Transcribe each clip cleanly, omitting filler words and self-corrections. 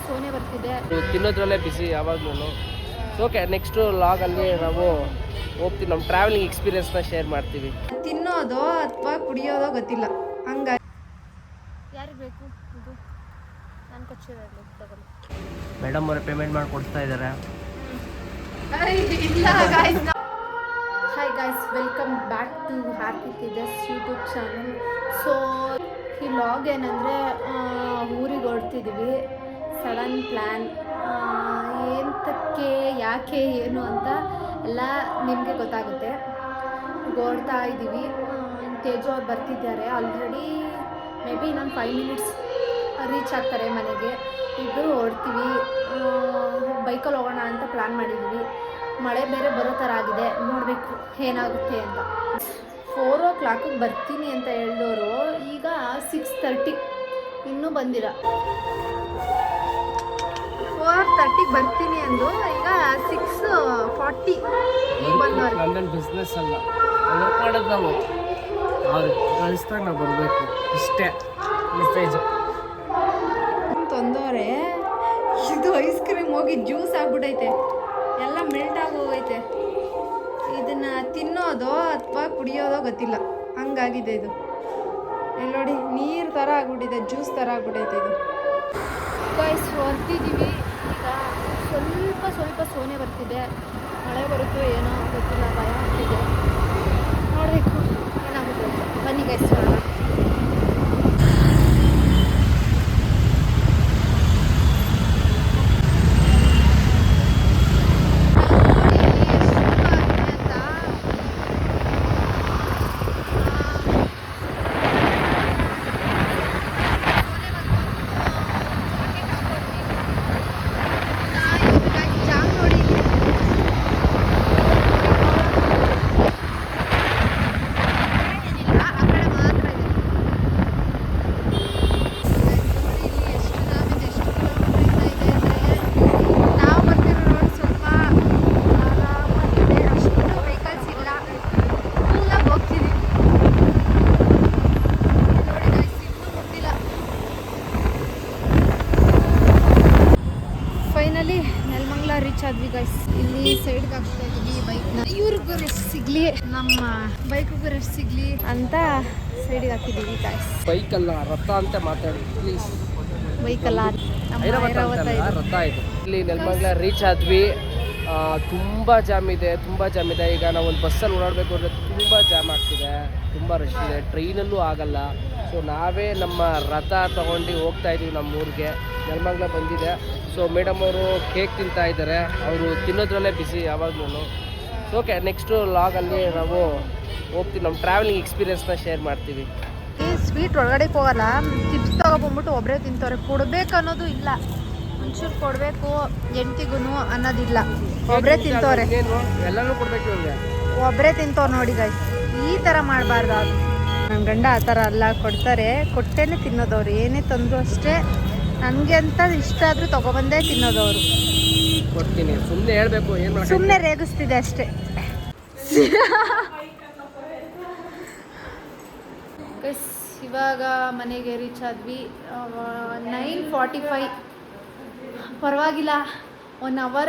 ಸೋನೆ ಬರ್ತಿದೆ. ತಿನ್ನೋದ್ರಲ್ಲೇ ಬಿಸಿ ಯಾವಾಗ್ಲೂ. Okay, next ಲಾಗಲ್ಲಿ ನಾವು ಹೋಗ್ತೀವಿ, ನಮ್ಮ ಟ್ರಾವೆಲಿಂಗ್ ಎಕ್ಸ್ಪೀರಿಯನ್ಸ್ನ ಶೇರ್ ಮಾಡ್ತೀವಿ. ತಿನ್ನೋದೋ ಅಥವಾ ಕುಡಿಯೋದೋ ಗೊತ್ತಿಲ್ಲ, ಹಂಗಾಗಿ ಯಾರಿಗೆ ಬೇಕು ಇದು ನಾನು ಕೊಚ್ಚಿರಲಿ ತಗೊಳ್ಳಿ. ಮೇಡಮ್ ಅವರೇ ಪೇಮೆಂಟ್ ಮಾಡಿ ಕೊಡ್ತಾ ಇದ್ದಾರೆ. Hi guys, welcome back to happy Tejas YouTube channel. So ಈ ಲಾಗ್ ಏನಂದರೆ ಊರಿಗೆ ಹೊರಡ್ತಿದ್ದೀವಿ. ಸಡನ್ ಪ್ಲ್ಯಾನ್, ಎಂತಕ್ಕೆ ಯಾಕೆ ಏನು ಅಂತ ಎಲ್ಲ ನಿಮಗೆ ಗೊತ್ತಾಗುತ್ತೆ. ಓಡ್ತಾ ಇದ್ದೀವಿ. ತೇಜು ಅವ್ರು ಬರ್ತಿದ್ದಾರೆ ಆಲ್ರೆಡಿ. ಮೇ ಬಿ ಇನ್ನೊಂದು 5 ಮಿನಿಟ್ಸ್ ರೀಚ್ ಆಗ್ತಾರೆ ಮನೆಗೆ. ಇಬ್ಬರು ಹೊರಡ್ತೀವಿ. ಬೈಕಲ್ಲಿ ಹೋಗೋಣ ಅಂತ ಪ್ಲ್ಯಾನ್ ಮಾಡಿದ್ದೀವಿ. ಮಳೆ ಬೇರೆ ಬರೋ ಥರ ಆಗಿದೆ, ನೋಡಬೇಕು ಏನಾಗುತ್ತೆ ಅಂತ. 4 o'clock ಬರ್ತೀನಿ ಅಂತ ಹೇಳಿದವರು ಈಗ 6:30, ಇನ್ನೂ ಬಂದಿರ. 4:30 ಬರ್ತೀನಿ ಅಂದು ಈಗ 6:40 ಈಗ ಬಂದವರು. ನಮ್ಮಲ್ಲಿ ಬಿಸ್ನೆಸ್ ಅಲ್ಲ, ವರ್ಕ್ ಮಾಡೋದು ನಾವು. ಅವ್ರು ಕಳಿಸ್ದಾಗ ನಾವು ಬರಬೇಕು, ಇಷ್ಟೇ ಮೆಸೇಜು. ತೊಂದರೆ ಇದು ಐಸ್ ಕ್ರೀಮ್ ಹೋಗಿ ಜ್ಯೂಸ್ ಆಗ್ಬಿಟ್ಟೈತೆ, ಎಲ್ಲ ಮೆಲ್ಟ್ ಆಗಿ ಹೋಗೈತೆ. ಇದನ್ನು ತಿನ್ನೋದೋ ಅಥವಾ ಕುಡಿಯೋದೋ ಗೊತ್ತಿಲ್ಲ, ಹಂಗಾಗಿದೆ ಇದು. ಇಲ್ಲಿ ನೋಡಿ, ನೀರು ಥರ ಆಗ್ಬಿಟ್ಟಿದೆ, ಜ್ಯೂಸ್ ಥರ ಆಗ್ಬಿಟ್ಟೈತೆ ಇದು. ಗೈಸ್ ಹೊರ್ತಿದ್ದೀವಿ. ಈಗ ಸ್ವಲ್ಪ ಸೋನೆ ಬರ್ತಿದೆ. ಮಳೆ ಬರುತ್ತೋ ಏನೋ ಗೊತ್ತಿಲ್ಲ, ಭಯ ಆಗ್ತಿದೆ. ನೋಡಬೇಕು ಏನಾಗುತ್ತೆ. ಬನ್ನಿ ಗೈಸ್ ನೋಡೋಣ. ನೆಲಮಂಗಲ ರೀಚ್ ಆದ್ವಿ ಗೈಸ್. ಇಲ್ಲಿ ಸೈಡ್ಗೆ ಹಾಕ್ತಾ ಇದೀವಿ ಬೈಕ್ನ, ಇವ್ರಿಗೂ ರೆಸ್ಟ್ ಸಿಗ್ಲಿ, ನಮ್ಮ ಬೈಕ್ಗೂ ರೆಸ್ಟ್ ಸಿಗ್ಲಿ ಅಂತ ಸೈಡ್ಗೆ ಹಾಕಿದ್ದೀವಿ ಗೈಸ್. ಬೈಕಲ್ಲ, ರಥ ಅಂತ ಮಾತಾಡಿ ಪ್ಲೀಸ್. ಬೈಕಲ್ಲ, ರಥ ಇದು. ಇಲ್ಲಿ ನೆಲಮಂಗಲ ರೀಚ್ ಆದ್ವಿ. ತುಂಬ ಜಾಮ್ ಇದೆ. ಈಗ ನಾವು ಒಂದು ಬಸ್ಸಲ್ಲಿ ಓಡಾಡಬೇಕು ಅಂದರೆ ತುಂಬ ಜಾಮ್ ಆಗ್ತಿದೆ, ತುಂಬ ರಶ್ ಇದೆ. ಟ್ರೈನಲ್ಲೂ ಆಗಲ್ಲ. ಸೊ ನಾವೇ ನಮ್ಮ ರಥ ತೊಗೊಂಡು ಹೋಗ್ತಾ ಇದ್ದೀವಿ ನಮ್ಮ ಊರಿಗೆ. ನೆಲಮಂಗಲ ಬಂದಿದೆ. ಸೊ ಮೇಡಮ್ ಅವರು ಕೇಕ್ ತಿಂತಾ ಇದ್ದಾರೆ, ಅವರು ತಿನ್ನೋದ್ರಲ್ಲೇ ಬಿಸಿ ಯಾವಾಗ್ಲೂ. ಓಕೆ, ನೆಕ್ಸ್ಟ್ ಲಾಗಲ್ಲಿ ನಾವು ಹೋಗ್ತೀವಿ, ನಮ್ಮ ಟ್ರಾವೆಲಿಂಗ್ ಎಕ್ಸ್ಪೀರಿಯನ್ಸ್ನ ಶೇರ್ ಮಾಡ್ತೀವಿ. ಈ ಸ್ವೀಟ್ ಒಳಗಡೆ ಹೋಗಲ್ಲ, ಚಿಪ್ಸ್ ತೊಗೊಬಂದ್ಬಿಟ್ಟು ಒಬ್ಬರೇ ತಿಂತವ್ರೆ. ಕೊಡಬೇಕು ಅನ್ನೋದು ಇಲ್ಲ, ಒಂಚೂರು ಕೊಡಬೇಕು ಹೆಂಡ್ತಿಗೂ ಅನ್ನೋದಿಲ್ಲ, ಒಬ್ಬರೇ ತಿಂತವ್ರೆ. ಎಲ್ಲನೂ ಕೊಡಬೇಕು, ಒಬ್ಬರೇ ತಿಂತವ್ರು ನೋಡಿ ಗೈಸ್. ಈ ಥರ ಮಾಡಬಾರ್ದು. ಅದು ನನ್ನ ಗಂಡ ಆ ಥರ ಅಲ್ಲ, ಕೊಡ್ತಾರೆ, ಕೊಟ್ಟೇನೆ ತಿನ್ನೋದವ್ರು. ಏನೇ ತಂದರೂ ಅಷ್ಟೇ, ನನಗೆ ಅಂತ ಇಷ್ಟ ಆದರೂ ತೊಗೊಬಂದೇ ತಿನ್ನೋದವರು. ಕೊಡ್ತೀನಿ, ಸುಮ್ಮನೆ ಹೇಳಬೇಕು, ಏನು ಸುಮ್ಮನೆ ರೇಗಿಸ್ತಿದೆ ಅಷ್ಟೇ. ಗೈಸ್ ಇವಾಗ ಮನೆಗೆ ರೀಚ್ ಆದ್ವಿ. 9:45. ಪರವಾಗಿಲ್ಲ, 1 hour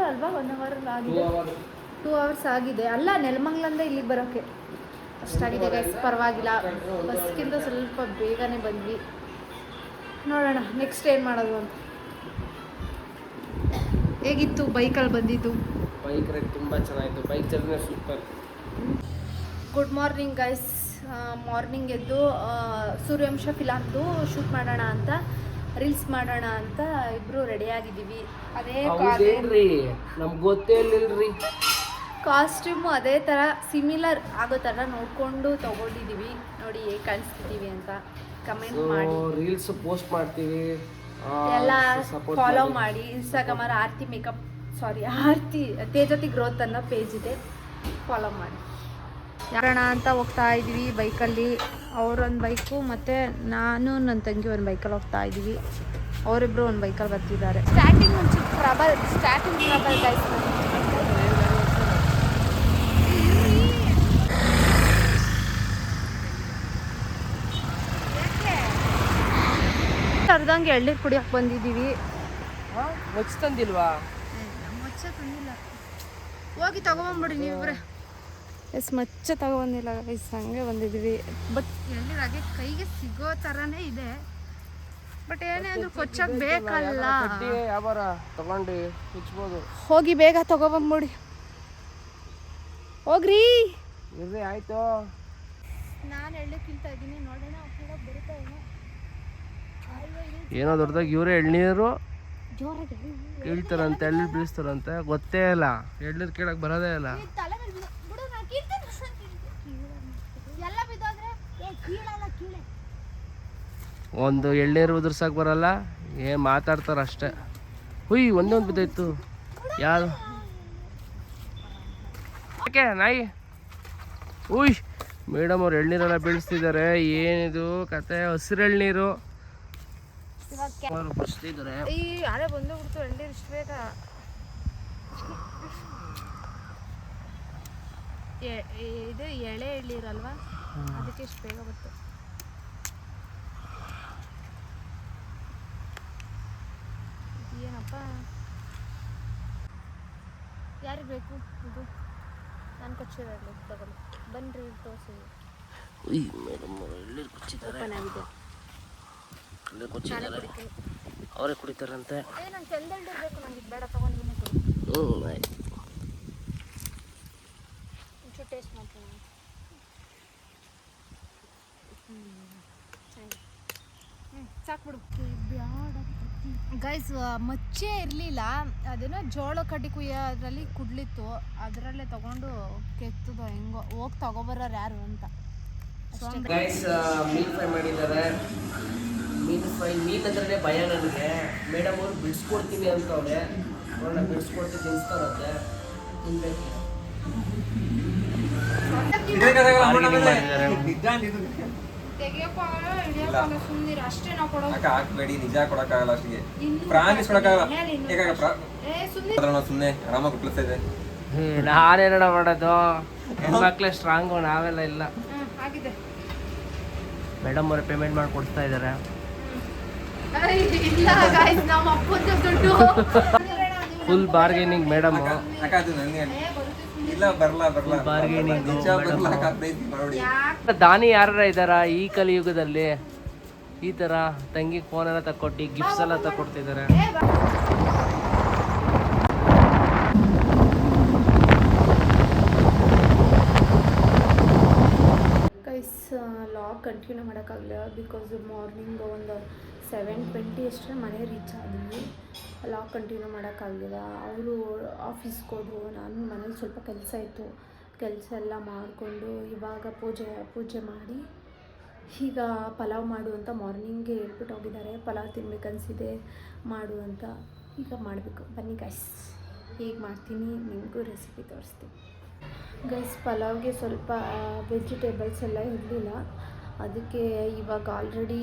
ಅಲ್ವಾ, 1 hour ಆಗಿದೆ. 2 hours ಆಗಿದೆ. ಅಲ್ಲ, ನೆಲಮಂಗಲಿಂದ ಇಲ್ಲಿಗೆ ಬರೋಕ್ಕೆ ಅಷ್ಟಾಗಿದೆ ಗೈಸ್. ಪರವಾಗಿಲ್ಲ, ಬಸ್ಗಿಂತ ಸ್ವಲ್ಪ ಬೇಗನೆ ಬಂದ್ವಿ. ನೋಡೋಣ ನೆಕ್ಸ್ಟ್ ಏನು ಮಾಡೋದು ಅಂತ. ಹೇಗಿತ್ತು ಬೈಕಲ್ಲಿ ಬಂದಿದ್ದು? ಬೈಕ್ ರೈಡ್ ತುಂಬ ಚೆನ್ನಾಗಿತ್ತು. Bike journey super. Good morning guys. Morning ಎದ್ದು ಸೂರ್ಯವಂಶ ಫಿಲಮ್ದು ಶೂಟ್ ಮಾಡೋಣ ಅಂತ, ರೀಲ್ಸ್ ಮಾಡೋಣ ಅಂತ ಇಬ್ಬರು ರೆಡಿಯಾಗಿದ್ದೀವಿ. ಅದೇ ನಮ್ಗೆ ಗೊತ್ತೇ ಇಲ್ಲರಿ, ಕಾಸ್ಟ್ಯೂಮು ಅದೇ ಥರ ಸಿಮಿಲರ್ ಆಗೋ ಥರ ನೋಡಿಕೊಂಡು ತೊಗೊಂಡಿದ್ದೀವಿ. ನೋಡಿ ಹೇಗೆ ಕಾಣಿಸ್ತಿದ್ದೀವಿ ಅಂತ ಕಮೆಂಟ್ ಮಾಡಿ. ರೀಲ್ಸ್ ಪೋಸ್ಟ್ ಮಾಡ್ತೀವಿ, ಎಲ್ಲ ಫಾಲೋ ಮಾಡಿ. ಇನ್ಸ್ಟಾಗ್ರಾಮಲ್ಲಿ ಆರ್ತಿ ತೇಜತಿ ಗ್ರೋತ್ ಅನ್ನೋ ಪೇಜ್ ಇದೆ, ಫಾಲೋ ಮಾಡಿ. ಯಾರೋಣ ಅಂತ ಹೋಗ್ತಾ ಇದ್ದೀವಿ ಬೈಕಲ್ಲಿ. ಅವರೊಂದು ಬೈಕು ಮತ್ತು ನಾನು ನನ್ನ ತಂಗಿ ಒಂದು ಬೈಕಲ್ಲಿ ಹೋಗ್ತಾ ಇದ್ದೀವಿ. ಅವರಿಬ್ಬರು ಒಂದು ಬೈಕಲ್ಲಿ ಬರ್ತಿದ್ದಾರೆ. Starting trouble guys. ಅರ್ಧಂಗೆ ಎಳ್ನೀರು ಕುಡಿಯಕ್ಕೆ ಬಂದಿದ್ದೀವಿ. ಮುಚ್ಚ ತಂದಿಲ್ವಾ? ಮಚ್ಚ ತಂದಿಲ್ಲ, ಹೋಗಿ ತಗೊಂಬಂದ್ಬಿಡಿ ನೀವಿಬ್ರೆ. ಎಸ್ ಮಚ್ಚ ತಗೊಬಂದಿಲ್ಲ ಗೈಸ್, ಹಂಗೆ ಬಂದಿದ್ವಿ. ಬಟ್ ಎಳ್ನೀರು ಹಾಗೆ ಕೈಗೆ ಸಿಗೋ ಥರನೇ ಇದೆ, ಬಟ್ ಏನೇ ಅಂದ್ರೂ ಕೊಚ್ಚಕ್ಕೆ ಬೇಕಲ್ಲ. ಯಾವಾರ ತಗೊಂಡು ಮುಚ್ಬೋದು. ಹೋಗಿ ಬೇಗ ತಗೊಬಂದ್ಬಿಡಿ, ಹೋಗ್ರಿ. ಇರ್ರಿ ಆಯ್ತು. ನಾನು ಎಳ್ಳು ಕಿಲ್ತಾ ಇದ್ದೀನಿ, ನೋಡೋಣ ಬರುತ್ತಾ ಏನೋ ದೊಡ್ಡದಾಗಿ ಇವರೇ ಎಳ್ನೀರು ಜೋರಾಗಿ ಕೀಳ್ತಾರಂತೆ, ಎಳ್ಳು ಬೀಳಿಸ್ತಾರಂತೆ, ಗೊತ್ತೇ ಇಲ್ಲ. ಎಳ್ನೀರು ಕೇಳಕ್ ಬರೋದೇ ಇಲ್ಲ. ಒಂದು ಎಳ್ನೀರು ಉದುರ್ಸಕ್ ಬರಲ್ಲ, ಏನ್ ಮಾತಾಡ್ತಾರ ಅಷ್ಟೇ. ಹುಯ್ ಒಂದೇ ಒಂದು ಬಿದ್ದಾಯ್ತು. ಯಾರು ಯಾಕೆ ನಾಯಿ? ಉಯ್ ಮೇಡಮ್ ಅವ್ರು ಎಳ್ನೀರೆಲ್ಲ ಬೀಳಿಸ್ತಿದ್ದಾರೆ. ಏನಿದು ಕತೆ? ಹಸಿರು ಎಳ್ನೀರು ಬರ್ಸ್ತಿದ್ದಾರೆ. ಈ ಯಾರೇ ಬಂದು ಬಿಡ್ತು ಎಳ್ನೀರು ಇಷ್ಟು ಬೇಗ. ಇದು ಎಳೆ ಎಳ್ನೀರಲ್ವಾ, ಅದಕ್ಕೆ ಇಷ್ಟು ಬೇಗ ಬಂತು. ಏನಪ್ಪ ಯಾರಿಗೆ ಬೇಕು ಇದು? ನಾನು ಕೊಚ್ಚಿರಲಿ ತಗೊಳ್ಳಿ, ಬನ್ನಿರಿ ತೋರಿಸಿ. ಮೇಡಮ್ ಎಳ್ನೀರು ಕೊಚ್ಚಿದ್ದಾರೆ, ಅವರೇ ಕುಡಿತಾರಂತೆ. ನಂಗೆ ಚೆಂದೆಳ್ನೀರು ಬೇಕು, ನನಗೆ ಬೇಡ ತಗೊಂಡು. ಆಯ್ತು, ಒಂಚೂರು ಟೇಸ್ಟ್ ಮಾಡ್ತೀನಿ. ಸಾಕ್ಬಿಡು ಗೈಸ್. ಮಚ್ಚೆ ಇರಲಿಲ್ಲ, ಅದನ್ನು ಜೋಳ ಕಡ್ಡಿ ಕುಯ್ಯೋದ್ರಲ್ಲಿ ಕುಡ್ಲಿತ್ತು, ಅದರಲ್ಲೇ ತಗೊಂಡು ಕೆತ್ತದು. ಹೆಂಗೋ ಹೋಗಿ ತಗೊಬರೋರು ಯಾರು ಅಂತ. ಗೈಸ್ ಮೀನ್ ಫ್ರೈ ಮಾಡಿದ್ದಾರೆ. ಮೀನು ಹತ್ರನೇ ಭಯ ನನಗೆ. ಮೇಡಮ್ ಅವ್ರು ಬಿಡಿಸ್ಕೊಡ್ತೀನಿ ಅಂತವ್ರೆ, ನೋಡೋಣ ಬಿಡಿಸ್ಕೊಡ್ತೀನಿ, ತಿನ್ಸ್ತಾರಂತೆ, ತಿನ್ಬೇಕು. ಹಾಕ್ಬೇಡಿ, ನಿಜ ಕೊಡಕ್ಕಾಗಲ್ಲ ಅಷ್ಟಿಗೆ. ಪ್ರಾಮಿಸ್ ಕೊಡಕ್ಕಾಗಲ್ಲ, ಸುಮ್ಮನೆ ಆರಾಮಾಗಿ ಕುಟ್ಲಿಸ್ತಾ ಇದೆ. ನಾನೇನ ಮಾಡೋದು, ಹೆಣ್ಮಕ್ಳೇ ಸ್ಟ್ರಾಂಗು, ನಾವೆಲ್ಲ ಇಲ್ಲ. ಮೇಡಮ್ ಅವ್ರೆ ಪೇಮೆಂಟ್ ಮಾಡಿ ಕೊಡ್ತಾ ಇದ್ದಾರೆ. Full bargaining madam. ಬಾರ್ಗೇನಿಂಗ್. ದಾನಿ ಯಾರ ಇದ್ದಾರ ಈ ಕಲಿಯುಗದಲ್ಲಿ? ಈ ತರ ತಂಗಿ ಫೋನ್ ಎಲ್ಲ ತಕ್ಕೊಟ್ಟು ಗಿಫ್ಟ್ಸ್ ಎಲ್ಲ ತಕ್ಕೊಡ್ತಿದ್ದಾರೆ. ಲಾಗ್ ಕಂಟಿನ್ಯೂ ಮಾಡೋಕ್ಕಾಗಲಿಲ್ಲ, ಬಿಕಾಸ್ ಮಾರ್ನಿಂಗ್ ಒಂದು 7:20 ಅಷ್ಟೇ ಮನೆ ರೀಚ್ ಆದ್ವಿ. ಲಾಗ್ ಕಂಟಿನ್ಯೂ ಮಾಡೋಕ್ಕಾಗಲಿಲ್ಲ. ಅವರು ಆಫೀಸ್ಗೆ ಹೋದ್ರು, ನಾನು ಮನೇಲಿ ಸ್ವಲ್ಪ ಕೆಲಸ ಇತ್ತು, ಕೆಲಸ ಎಲ್ಲ ಮಾಡಿಕೊಂಡು ಇವಾಗ ಪೂಜೆ ಮಾಡಿ ಈಗ ಪಲಾವ್ ಮಾಡು ಅಂತ ಮಾರ್ನಿಂಗ್ಗೆ ಹೇಳ್ಬಿಟ್ಟು ಹೋಗಿದ್ದಾರೆ. ಪಲಾವ್ ತಿನ್ಬೇಕನ್ಸಿದೆ ಮಾಡು ಅಂತ, ಈಗ ಮಾಡಬೇಕು. ಬನ್ನಿ ಗೈಸ್, ಹೀಗೆ ಮಾಡ್ತೀನಿ, ನಿಮಗೂ ರೆಸಿಪಿ ತೋರಿಸ್ತೀನಿ. ಗೈಸ್ ಪಲಾವ್ಗೆ ಸ್ವಲ್ಪ ವೆಜಿಟೇಬಲ್ಸ್ ಎಲ್ಲ ಇರಲಿಲ್ಲ, ಅದಕ್ಕೆ ಇವಾಗ ಆಲ್ರೆಡಿ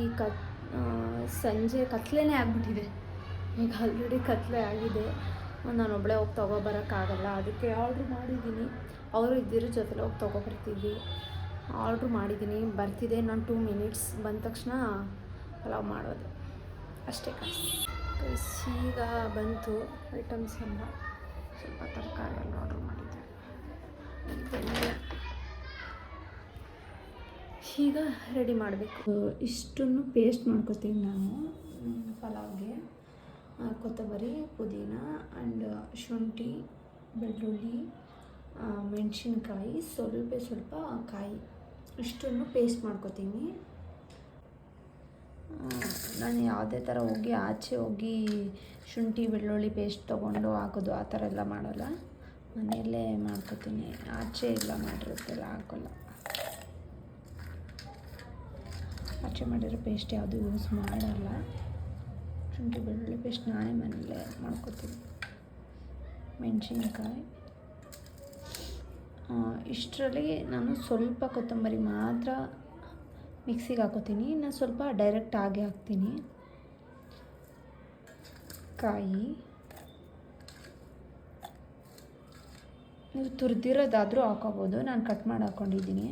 ಸಂಜೆ ಕತ್ಲೆನೇ ಆಗಿಬಿಟ್ಟಿದೆ. ಈಗ ಆಲ್ರೆಡಿ ಕತ್ಲೆ ಆಗಿದೆ, ನಾನು ಒಬ್ಬಳೇ ಹೋಗಿ ತೊಗೊಬರೋಕ್ಕಾಗಲ್ಲ, ಅದಕ್ಕೆ ಆರ್ಡ್ರ್ ಮಾಡಿದ್ದೀನಿ. ಅವರು ಇದ್ದಿರೋ ಜೊತೆಲಿ ಹೋಗಿ ತೊಗೊಬರ್ತೀವಿ. ಆರ್ಡ್ರ್ ಮಾಡಿದ್ದೀನಿ, ಬರ್ತಿದೆ. ನಾನು 2 ಮಿನಿಟ್ಸ್ ಬಂದ ತಕ್ಷಣ ಪಲಾವ್ ಮಾಡೋದು ಅಷ್ಟೇ ಗೈಸ್. ಈಗ ಬಂತು ಐಟಮ್ಸ್ ಎಲ್ಲ, ಸ್ವಲ್ಪ ತರಕಾರಿ ಎಲ್ಲ ಆರ್ಡ್ರ್ ಮಾಡಿದ್ದೆ. ಈಗ ರೆಡಿ ಮಾಡಬೇಕು. ಇಷ್ಟನ್ನು ಪೇಸ್ಟ್ ಮಾಡ್ಕೊತೀನಿ ನಾನು ಪಲಾವ್ಗೆ. ಕೊತ್ತಂಬರಿ, ಪುದೀನ ಆ್ಯಂಡ್ ಶುಂಠಿ, ಬೆಳ್ಳುಳ್ಳಿ, ಮೆಣಸಿನ್ಕಾಯಿ, ಸ್ವಲ್ಪ ಕಾಯಿ, ಇಷ್ಟನ್ನು ಪೇಸ್ಟ್ ಮಾಡ್ಕೊತೀನಿ. ನಾನು ಯಾವುದೇ ಥರ ಆಚೆ ಹೋಗಿ ಶುಂಠಿ ಬೆಳ್ಳುಳ್ಳಿ ಪೇಸ್ಟ್ ತೊಗೊಂಡು ಹಾಕೋದು ಆ ಥರ ಎಲ್ಲ ಮಾಡೋಲ್ಲ, ಮನೆಯಲ್ಲೇ ಮಾಡ್ಕೊತೀನಿ. ಆಚೆ ಎಲ್ಲ ಮಾಡಿರುತ್ತೆಲ್ಲ ಹಾಕೋಲ್ಲ. ಆಚೆ ಮಾಡಿರೋ ಪೇಸ್ಟ್ ಯಾವುದು ಯೂಸ್ ಮಾಡಲ್ಲ. ಶುಂಠಿ ಬೆಳ್ಳುಳ್ಳಿ ಪೇಸ್ಟ್ ನಾನೇ ಮನೆಯಲ್ಲೇ ಮಾಡ್ಕೊತೀನಿ. ಮೆಣಸಿನ್ಕಾಯಿ, ಇಷ್ಟರಲ್ಲಿ ನಾನು ಸ್ವಲ್ಪ ಕೊತ್ತಂಬರಿ ಮಾತ್ರ ಮಿಕ್ಸಿಗೆ ಹಾಕೋತೀನಿ, ನಾನು ಸ್ವಲ್ಪ ಡೈರೆಕ್ಟ್ ಆಗಿ ಹಾಕ್ತೀನಿ. ಕಾಯಿ ನೀವು ತುರಿದಿರೋದಾದರೂ ಹಾಕೋಬೋದು, ನಾನು ಕಟ್ ಮಾಡಿ ಹಾಕ್ಕೊಂಡಿದ್ದೀನಿ.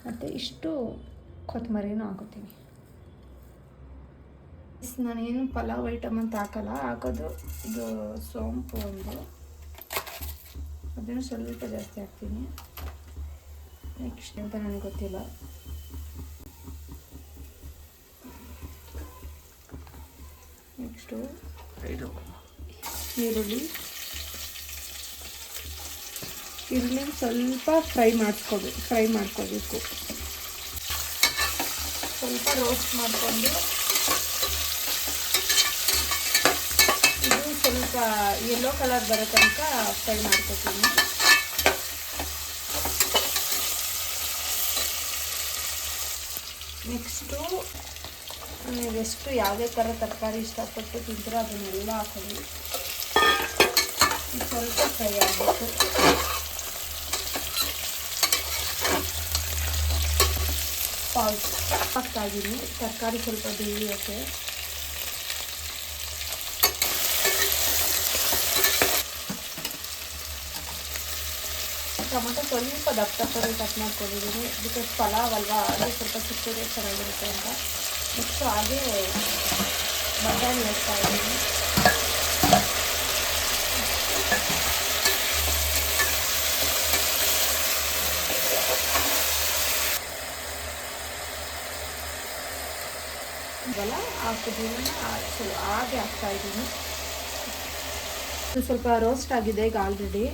ಮತ್ತು ಇಷ್ಟು ಕೊತ್ತಂಬರಿನೂ ಹಾಕೋತೀನಿ. ನಾನೇನು ಪಲಾವ್ ಐಟಮ್ ಅಂತ ಹಾಕೋದು ಇದು ಸೋಂಪು ಒಂದು, ಅದನ್ನು ಸ್ವಲ್ಪ ಜಾಸ್ತಿ ಹಾಕ್ತೀನಿ. ನೆಕ್ಸ್ಟ್ ಅಂತ ನನಗೆ ಗೊತ್ತಿಲ್ಲ. ನೆಕ್ಸ್ಟು ಈರುಳ್ಳಿ ಸ್ವಲ್ಪ ಫ್ರೈ ಮಾಡ್ಕೋಬೇಕು. ಸ್ವಲ್ಪ ರೋಸ್ಟ್ ಮಾಡಿಕೊಂಡು ಇದು ಸ್ವಲ್ಪ ಯೆಲ್ಲೋ ಕಲರ್ ಬರೋ ತನಕ ಫ್ರೈ ಮಾಡ್ಕೊತೀನಿ. ನೆಕ್ಸ್ಟು ನೀವೆಷ್ಟು ಯಾವುದೇ ಥರ ತರಕಾರಿ ಇಷ್ಟಪಟ್ಟು ತಿಂತೀರೋ ಅದನ್ನೆಲ್ಲ ಹಾಕೊಳ್ಳಿ. ಸ್ವಲ್ಪ ಫ್ರೈ ಆಗಬೇಕು. ಹಾಕ್ತಾಯಿದ್ದೀನಿ ತರಕಾರಿ ಸ್ವಲ್ಪ ಬೇಯೋಕ್ಕೆ. ಟೊಮೊಟೊ ಸ್ವಲ್ಪ ದಪ್ಪ ಕಟ್ ಮಾಡ್ಕೊಂಡಿದ್ದೀನಿ, ಬಿಕಾಸ್ ಪಲಾವ್ ಅಲ್ವಾ, ಅದು ಸ್ವಲ್ಪ ಚಿಕ್ಕದೇ ಚೆನ್ನಾಗಿರುತ್ತೆ ಅಂತ. ನೆಕ್ಸ್ಟು ಹಾಗೆ ಬಟಾಣಿ ಹಾಕ್ತಾಯಿದ್ದೀನಿ. ಇವೆಲ್ಲ ಹಾಕಿದ್ದೀನಿ, ಹಾಗೆ ಹಾಕ್ತಾಯಿದ್ದೀನಿ. ಸ್ವಲ್ಪ ರೋಸ್ಟ್ ಆಗಿದೆ ಈಗ ಆಲ್ರೆಡಿ.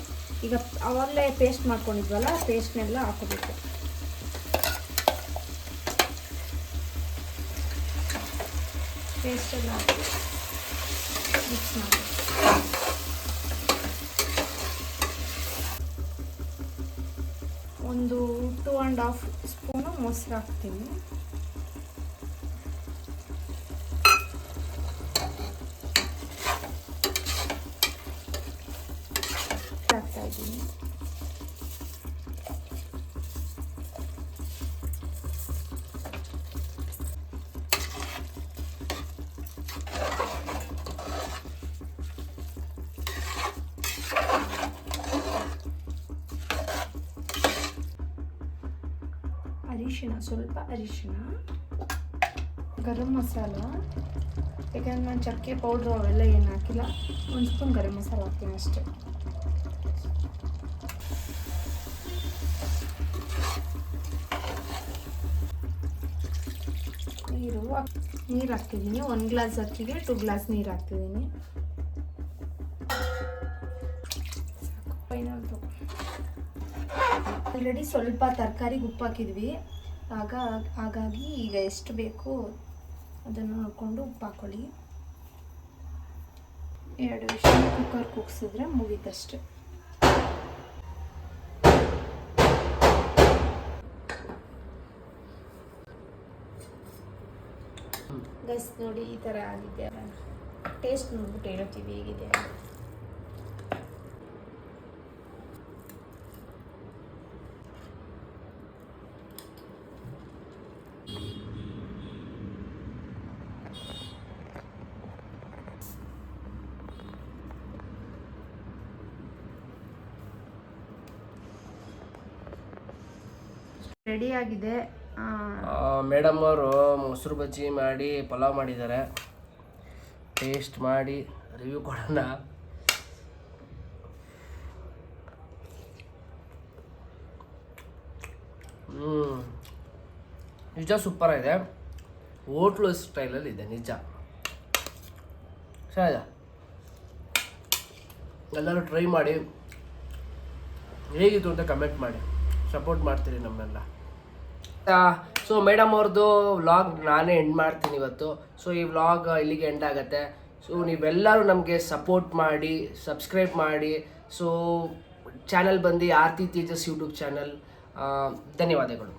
ಈಗ ಅವಾಗಲೇ ಪೇಸ್ಟ್ ಮಾಡ್ಕೊಂಡಿದ್ವಲ್ಲ, ಪೇಸ್ಟ್ನೆಲ್ಲ ಹಾಕೋಬೇಕು. ಪೇಸ್ಟೆಲ್ಲ ಹಾಕಿ ಮಿಕ್ಸ್ ಮಾಡಿ ಒಂದು 2.5 ಸ್ಪೂನು ಮೊಸರು ಹಾಕ್ತೀನಿ. ಹಾಕ್ತಾಯಿದ್ದೀನಿ. ಸ್ವಲ್ಪ ಅರಿಶಿಣ, ಗರಂ ಮಸಾಲ, ಯಾಕಂದ್ರೆ ನಾನು ಚಕ್ಕೆ ಪೌಡ್ರು ಅವೆಲ್ಲ ಏನು ಹಾಕಿಲ್ಲ. 1 ಸ್ಪೂನ್ ಗರಂ ಮಸಾಲ ಹಾಕ್ತೀನಿ ಅಷ್ಟೇ. ನೀರು ಹಾಕ್ತಿದ್ದೀನಿ. 1 ಗ್ಲಾಸ್ ಅಕ್ಕಿಗೆ 2 ಗ್ಲಾಸ್ ನೀರು ಹಾಕ್ತಿದ್ದೀನಿ. ಆಲ್ರೆಡಿ ಸ್ವಲ್ಪ ತರಕಾರಿಗೆ ಉಪ್ಪು ಹಾಕಿದ್ವಿ, ಹಾಗಾಗಿ ಈಗ ಎಷ್ಟು ಬೇಕು ಅದನ್ನು ನೋಡಿಕೊಂಡು ಉಪ್ಪು ಹಾಕ್ಕೊಳ್ಳಿ. 2 ವಿಷಯ ಕುಕ್ಕರ್ ಕೂಗಿಸಿದ್ರೆ ಮುಗೀತಷ್ಟೆ. ಗೈಸ್ ನೋಡಿ ಈ ಥರ ಆಗಿದೆ. ಟೇಸ್ಟ್ ನೋಡ್ಬಿಟ್ಟು ಹೇಳ್ತೀವಿ ಹೇಗಿದೆ. ರೆಡಿ ಆಗಿದೆ. ಮೇಡಮ್ ಅವರು ಮೊಸರು ಬಜ್ಜಿ ಮಾಡಿ ಪಲಾವ್ ಮಾಡಿದ್ದಾರೆ. ಟೇಸ್ಟ್ ಮಾಡಿ ರಿವ್ಯೂ ಕೊಡೋಣ. ನಿಜ ಸೂಪರ್ ಆಗಿದೆ. ಹೋಟ್ಲು ಸ್ಟೈಲಲ್ಲಿ ಇದೆ ನಿಜ. ಚೆನ್ನಾಗಿದೆ. ಎಲ್ಲರೂ ಟ್ರೈ ಮಾಡಿ ಹೇಗಿತ್ತು ಅಂತ ಕಮೆಂಟ್ ಮಾಡಿ, ಸಪೋರ್ಟ್ ಮಾಡ್ತೀರಿ ನಮ್ಮೆಲ್ಲ. ಸೊ ಮೇಡಮ್ ಅವ್ರದ್ದು ವ್ಲಾಗ್ ನಾನೇ ಎಂಡ್ ಮಾಡ್ತೀನಿ ಇವತ್ತು. ಸೊ ಈ ವ್ಲಾಗ್ ಇಲ್ಲಿಗೆ ಎಂಡ್ ಆಗುತ್ತೆ. ಸೊ ನೀವೆಲ್ಲರೂ ನಮಗೆ ಸಪೋರ್ಟ್ ಮಾಡಿ, ಸಬ್ಸ್ಕ್ರೈಬ್ ಮಾಡಿ. ಸೊ ಚಾನಲ್ ಬಂದು ಆರ್ತಿ ತೇಜಸ್ ಯೂಟ್ಯೂಬ್ ಚಾನಲ್. ಧನ್ಯವಾದಗಳು.